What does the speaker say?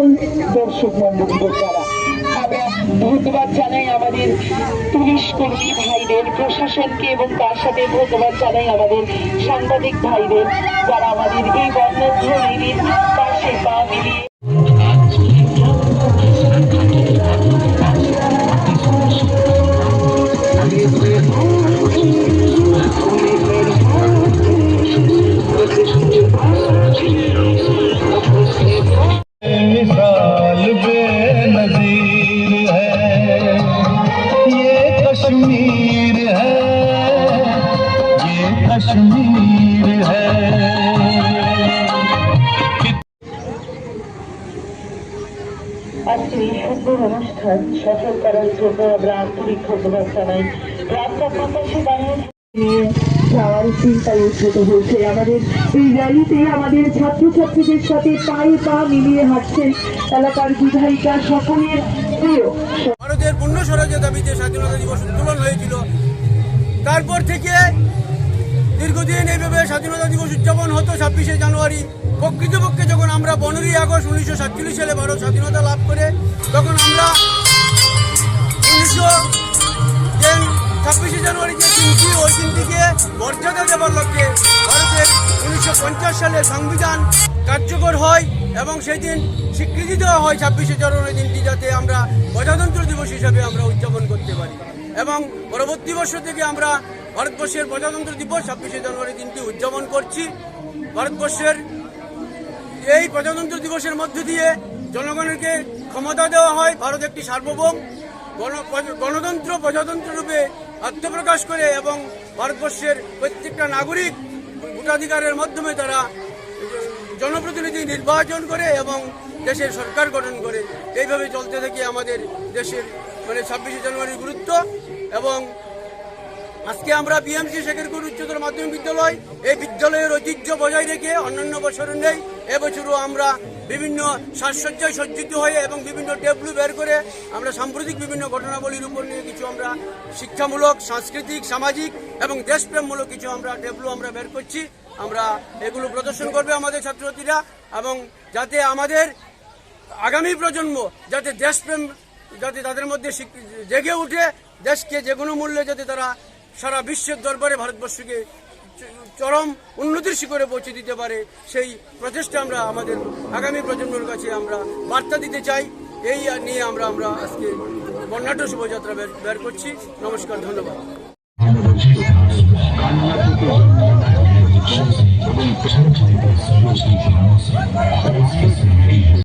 সকল দর্শক মন্ডলীদের দ্বারা আমরা ধন্যবাদ জানাই আমাদের পুলিশ কর্মী ভাইদের, প্রশাসনকে, এবং তার সাথে ধন্যবাদ জানাই আমাদের সাংবাদিক ভাইদের যারা আমাদের এই বর্ণাঢ্য রেলির পাশে পা মিলিয়ে मिसाल बेनज़ीर है, ये कश्मीर है, ये कश्मीर है। আজকের এই সুন্দর অনুষ্ঠান সফল করার জন্য আমরা আন্তরিক ধন্যবাদ জানাই। রাস্তা প্রকাশে দাঁড়িয়ে যাওয়ার চিন্তায় উদ্ভূত হয়েছে। আমাদের এই র্যালিতে আমাদের ছাত্রছাত্রীদের সাথে পায়ে পা মিলিয়ে হাঁটছেন এলাকার বিধায়িকা, সকলের প্রিয়। ভারতের পূর্ণ স্বরাজ্যের দাবিতে স্বাধীনতা দিবস উত্তোলন হয়েছিল। তারপর থেকে দীর্ঘদিন এইভাবে স্বাধীনতা দিবস উদযাপন হতো 26শে জানুয়ারি। প্রকৃতপক্ষে যখন আমরা 15ই আগস্ট 1947 সালে ভারত স্বাধীনতা লাভ করে, তখন আমরা 26শে জানুয়ারি যে দিনটি, ওই দিনটিকে মর্যাদা দেওয়ার লক্ষ্যে ভারতের 1950 সালে সংবিধান কার্যকর হয় এবং সেই দিন স্বীকৃতি দেওয়া হয় 26শে জানুয়ারি দিনটি, যাতে আমরা প্রজাতন্ত্র দিবস হিসাবে আমরা উদযাপন করতে পারি। এবং পরবর্তী বছর থেকে আমরা ভারতবর্ষের প্রজাতন্ত্র দিবস 26শে জানুয়ারি দিনটি উদযাপন করছি। ভারতবর্ষের এই প্রজাতন্ত্র দিবসের মধ্য দিয়ে জনগণকে ক্ষমতা দেওয়া হয়। ভারত একটি সার্বভৌম গণতন্ত্র প্রজাতন্ত্র রূপে আত্মপ্রকাশ করে এবং ভারতবর্ষের প্রত্যেকটা নাগরিক ভোটাধিকারের মাধ্যমে তারা জনপ্রতিনিধি নির্বাচন করে এবং দেশের সরকার গঠন করে। এইভাবে চলতে থাকে আমাদের দেশের 26শে জানুয়ারির গুরুত্ব। এবং আজকে আমরা বিএমসি শেখেরপুর উচ্চতর মাধ্যমিক বিদ্যালয়, এই বিদ্যালয়ের ঐতিহ্য বজায় রেখে অন্যান্য বছরের নেই, এবছরও আমরা বিভিন্ন সাজসজ্জায় সজ্জিত হয়ে এবং বিভিন্ন ট্যাবলু বের করে আমরা সাম্প্রতিক বিভিন্ন ঘটনাবলীর উপর নিয়ে কিছু আমরা শিক্ষামূলক, সাংস্কৃতিক, সামাজিক এবং দেশপ্রেমমূলক কিছু আমরা ট্যাবলু আমরা বের করছি। আমরা এগুলো প্রদর্শন করবে আমাদের ছাত্রছাত্রীরা, এবং যাতে আমাদের আগামী প্রজন্ম যাতে দেশপ্রেম যাতে তাদের মধ্যে জেগে উঠে, দেশকে যে কোনো মূল্যে যাতে তারা সারা বিশ্বের দরবারে ভারতবর্ষকে চরম উন্নতির শিখরে পৌঁছে দিতে পারে, সেই প্রচেষ্টা আমরা আমাদের আগামী প্রজন্মের কাছে আমরা বার্তা দিতে চাই। এই নিয়ে আমরা আজকে বর্ণাঢ্য শোভাযাত্রা বের করছি। নমস্কার, ধন্যবাদ।